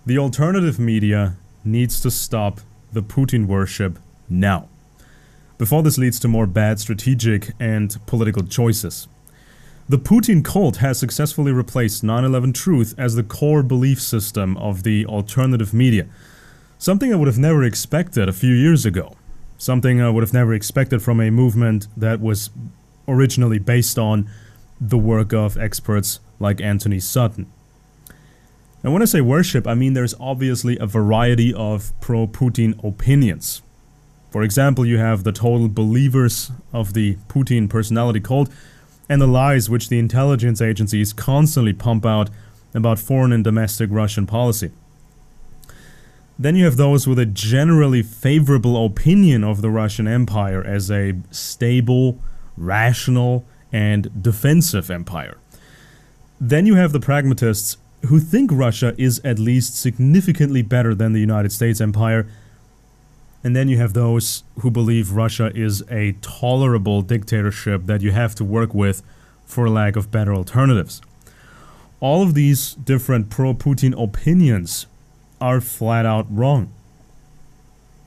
The alternative media needs to stop the Putin worship now, before this leads to more bad strategic and political choices. The Putin cult has successfully replaced 9/11 truth as the core belief system of the alternative media, something I would have never expected a few years ago, something I would have never expected from a movement that was originally based on the work of experts like Anthony Sutton. And when I say worship, I mean there's obviously a variety of pro-Putin opinions. For example, you have the total believers of the Putin personality cult and the lies which the intelligence agencies constantly pump out about foreign and domestic Russian policy. Then you have those with a generally favorable opinion of the Russian Empire as a stable, rational, and defensive empire. Then you have the pragmatists who think Russia is at least significantly better than the United States empire. And then you have those who believe Russia is a tolerable dictatorship that you have to work with for lack of better alternatives. All of these different pro-Putin opinions are flat out wrong.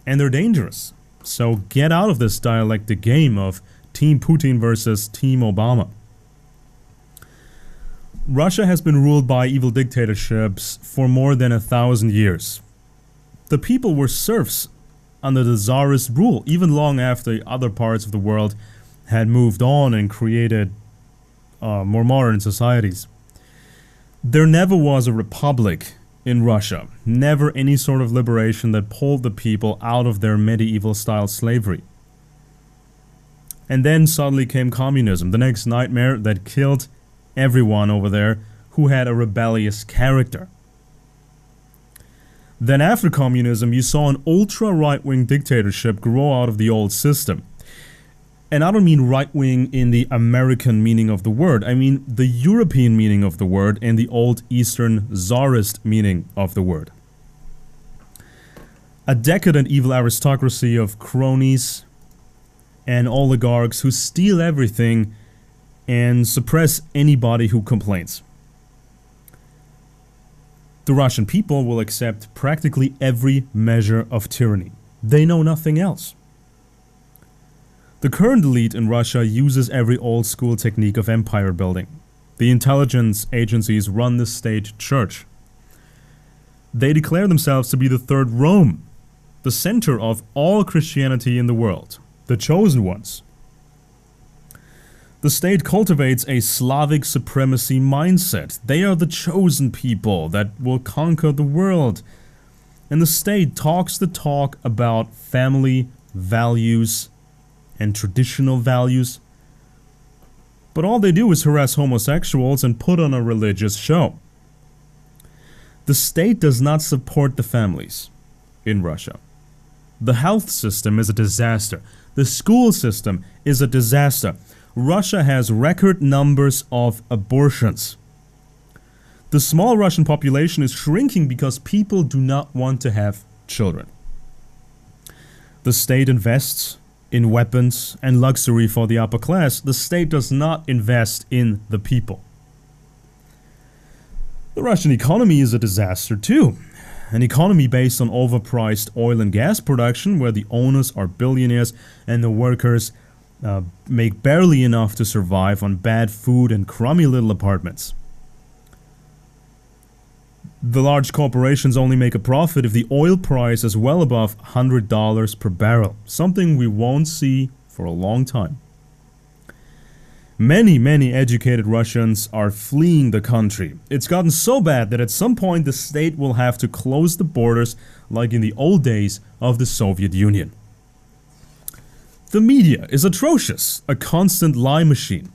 And they're dangerous. So get out of this dialectic game of Team Putin versus Team Obama. Russia has been ruled by evil dictatorships for more than 1,000 years. The people were serfs under the Tsarist rule, even long after other parts of the world had moved on and created more modern societies. There never was a republic in Russia, never any sort of liberation that pulled the people out of their medieval-style slavery. And then suddenly came communism, the next nightmare that killed everyone over there who had a rebellious character. Then after communism, you saw an ultra-right-wing dictatorship grow out of the old system. And I don't mean right-wing in the American meaning of the word, I mean the European meaning of the word and the old Eastern Tsarist meaning of the word. A decadent evil aristocracy of cronies and oligarchs who steal everything and suppress anybody who complains. The Russian people will accept practically every measure of tyranny. They know nothing else. The current elite in Russia uses every old-school technique of empire building. The intelligence agencies run the state church. They declare themselves to be the Third Rome, the center of all Christianity in the world, the chosen ones. The state cultivates a Slavic supremacy mindset. They are the chosen people that will conquer the world. And the state talks the talk about family values and traditional values. But all they do is harass homosexuals and put on a religious show. The state does not support the families in Russia. The health system is a disaster. The school system is a disaster. Russia has record numbers of abortions. The small Russian population is shrinking because people do not want to have children. The state invests in weapons and luxury for the upper class. The state does not invest in the people. The Russian economy is a disaster too. An economy based on overpriced oil and gas production where the owners are billionaires and the workers make barely enough to survive on bad food and crummy little apartments. The large corporations only make a profit if the oil price is well above $100 per barrel, something we won't see for a long time. Many educated Russians are fleeing the country. It's gotten so bad that at some point the state will have to close the borders like in the old days of the Soviet Union. The media is atrocious, a constant lie machine.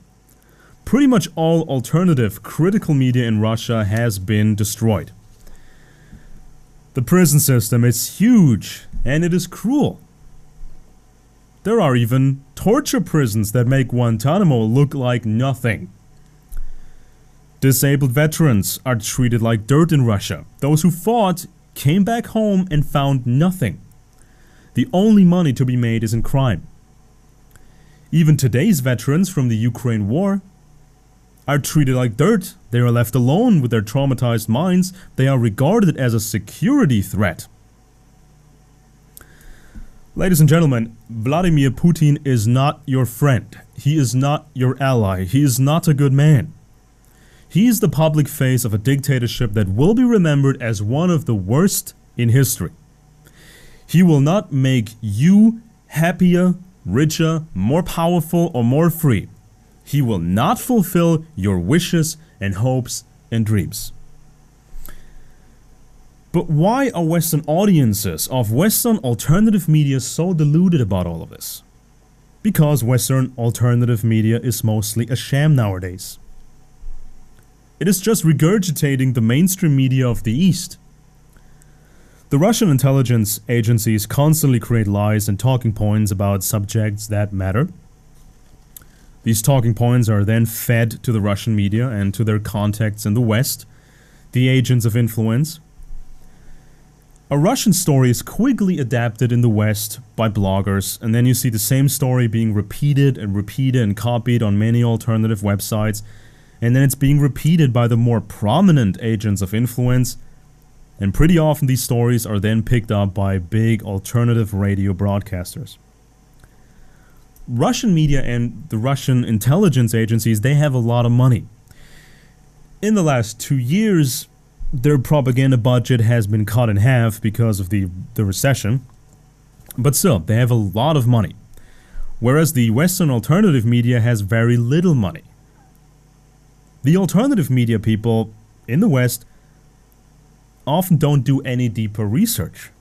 Pretty much all alternative critical media in Russia has been destroyed. The prison system is huge and it is cruel. There are even torture prisons that make Guantanamo look like nothing. Disabled veterans are treated like dirt in Russia. Those who fought came back home and found nothing. The only money to be made is in crime. Even today's veterans from the Ukraine war are treated like dirt. They are left alone with their traumatized minds. They are regarded as a security threat. Ladies and gentlemen, Vladimir Putin is not your friend. He is not your ally. He is not a good man. He is the public face of a dictatorship that will be remembered as one of the worst in history. He will not make you happier, richer, more powerful, or more free. He will not fulfill your wishes and hopes and dreams. But why are Western audiences of Western alternative media so deluded about all of this? Because Western alternative media is mostly a sham nowadays. It is just regurgitating the mainstream media of the East. The Russian intelligence agencies constantly create lies and talking points about subjects that matter. These talking points are then fed to the Russian media and to their contacts in the West, the agents of influence. A Russian story is quickly adapted in the West by bloggers, and then you see the same story being repeated and copied on many alternative websites, and then it's being repeated by the more prominent agents of influence, and pretty often these stories are then picked up by big alternative radio broadcasters. Russian media and the Russian intelligence agencies, they have a lot of money. In the last 2 years, their propaganda budget has been cut in half because of the recession. But still, they have a lot of money. Whereas the Western alternative media has very little money. The alternative media people in the West often don't do any deeper research.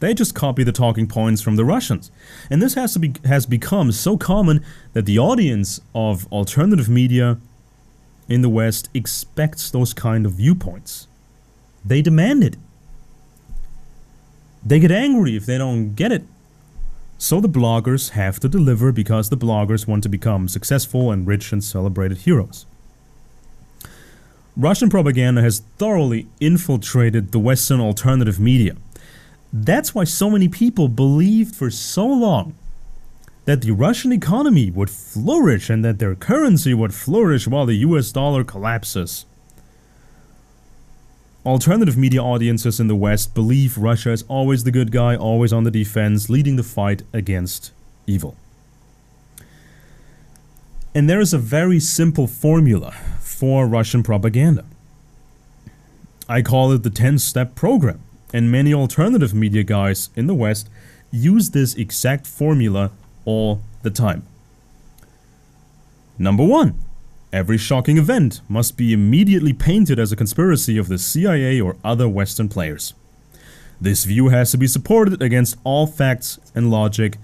They just copy the talking points from the Russians. And this has become so common that the audience of alternative media in the West expects those kind of viewpoints. They demand it. They get angry if they don't get it. So the bloggers have to deliver because the bloggers want to become successful and rich and celebrated heroes. Russian propaganda has thoroughly infiltrated the Western alternative media. That's why so many people believed for so long that the Russian economy would flourish and that their currency would flourish while the US dollar collapses. Alternative media audiences in the West believe Russia is always the good guy, always on the defense, leading the fight against evil. And there is a very simple formula for Russian propaganda. I call it the 10-step program, and many alternative media guys in the West use this exact formula all the time. Number 1. Every shocking event must be immediately painted as a conspiracy of the CIA or other Western players. This view has to be supported against all facts and logic.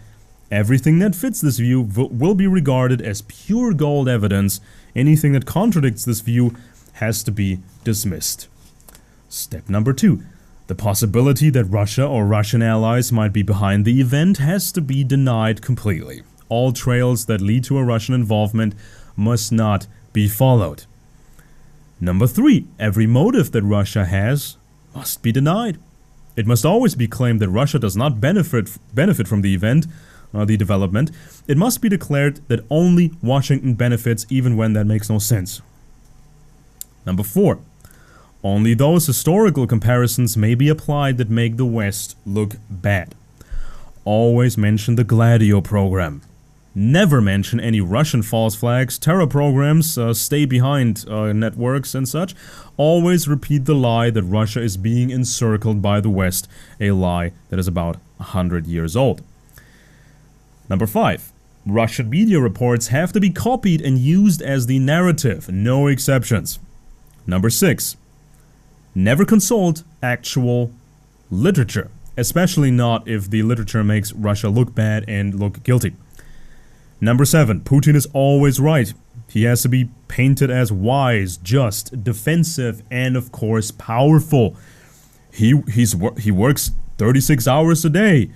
Everything that fits this view will be regarded as pure gold evidence. Anything that contradicts this view has to be dismissed. Step number 2. The possibility that Russia or Russian allies might be behind the event has to be denied completely. All trails that lead to a Russian involvement must not be followed. Number 3. Every motive that Russia has must be denied. It must always be claimed that Russia does not benefit from the event, the development. It must be declared that only Washington benefits, even when that makes no sense. Number 4. Only those historical comparisons may be applied that make the West look bad. Always mention the Gladio program. Never mention any Russian false flags, terror programs, stay behind networks and such. Always repeat the lie that Russia is being encircled by the West, a lie that is about 100 years old. Number 5. Russian media reports have to be copied and used as the narrative, no exceptions. Number 6. Never consult actual literature, especially not if the literature makes Russia look bad and look guilty. Number 7. Putin is always right. He has to be painted as wise, just, defensive, and of course powerful. He works 36 hours a day.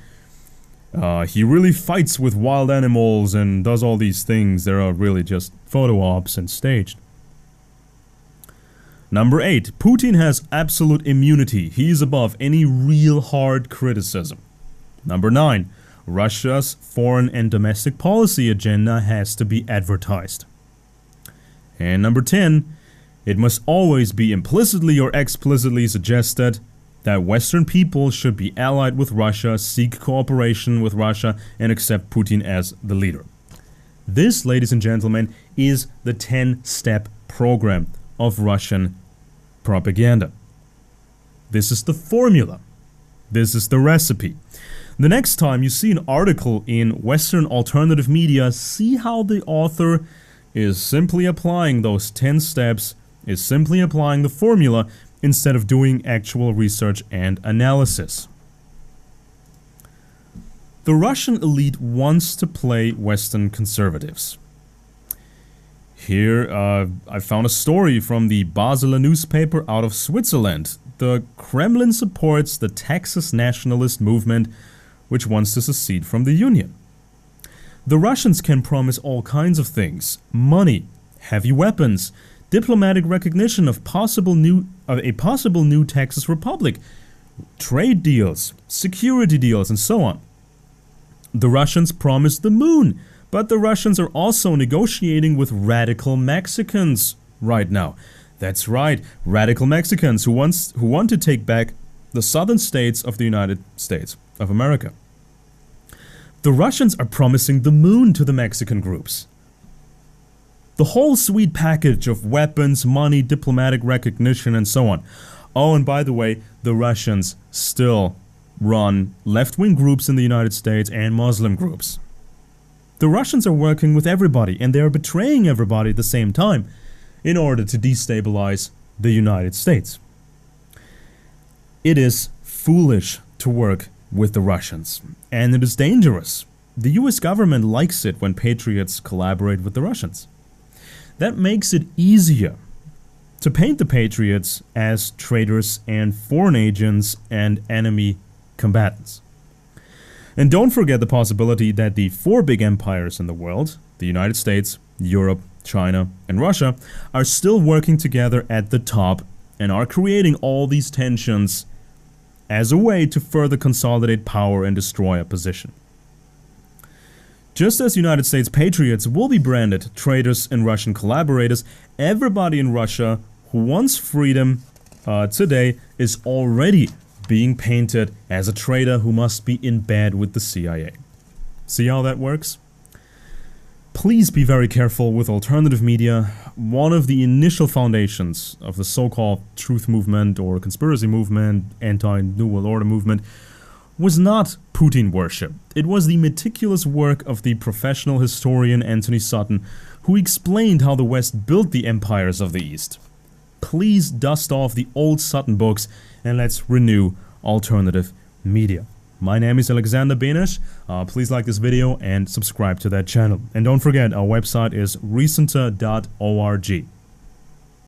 He really fights with wild animals and does all these things that are really just photo ops and staged. Number 8. Putin has absolute immunity. He is above any real hard criticism. Number 9. Russia's foreign and domestic policy agenda has to be advertised. And number 10, it must always be implicitly or explicitly suggested that Western people should be allied with Russia, seek cooperation with Russia, and accept Putin as the leader. This, ladies and gentlemen, is the 10-step program of Russian propaganda. This is the formula. This is the recipe. The next time you see an article in Western alternative media, see how the author is simply applying those 10 steps, is simply applying the formula instead of doing actual research and analysis. The Russian elite wants to play Western conservatives. Here, I found a story from the Basler newspaper out of Switzerland. The Kremlin supports the Texas nationalist movement, which wants to secede from the Union. The Russians can promise all kinds of things: money, heavy weapons, diplomatic recognition of a possible new Texas Republic, trade deals, security deals, and so on. The Russians promised the moon, but the Russians are also negotiating with radical Mexicans right now. That's right, radical Mexicans who want to take back the southern states of the United States of America. The Russians are promising the moon to the Mexican groups. The whole sweet package of weapons, money, diplomatic recognition, and so on. Oh, and by the way, the Russians still run left-wing groups in the United States and Muslim groups. The Russians are working with everybody, and they are betraying everybody at the same time in order to destabilize the United States. It is foolish to work with the Russians, and it is dangerous. The US government likes it when patriots collaborate with the Russians. That makes it easier to paint the patriots as traitors and foreign agents and enemy combatants. And don't forget the possibility that the 4 big empires in the world, the United States, Europe, China, and Russia, are still working together at the top and are creating all these tensions as a way to further consolidate power and destroy a position. Just as United States patriots will be branded traitors and Russian collaborators, everybody in Russia who wants freedom today is already being painted as a traitor who must be in bed with the CIA. See how that works? Please be very careful with alternative media. One of the initial foundations of the so-called truth movement or conspiracy movement, anti-New World Order movement, was not Putin worship. It was the meticulous work of the professional historian Anthony Sutton, who explained how the West built the empires of the East. Please dust off the old Sutton books and let's renew alternative media. My name is Alexander Benesch. Please like this video and subscribe to that channel. And don't forget, our website is recenter.org.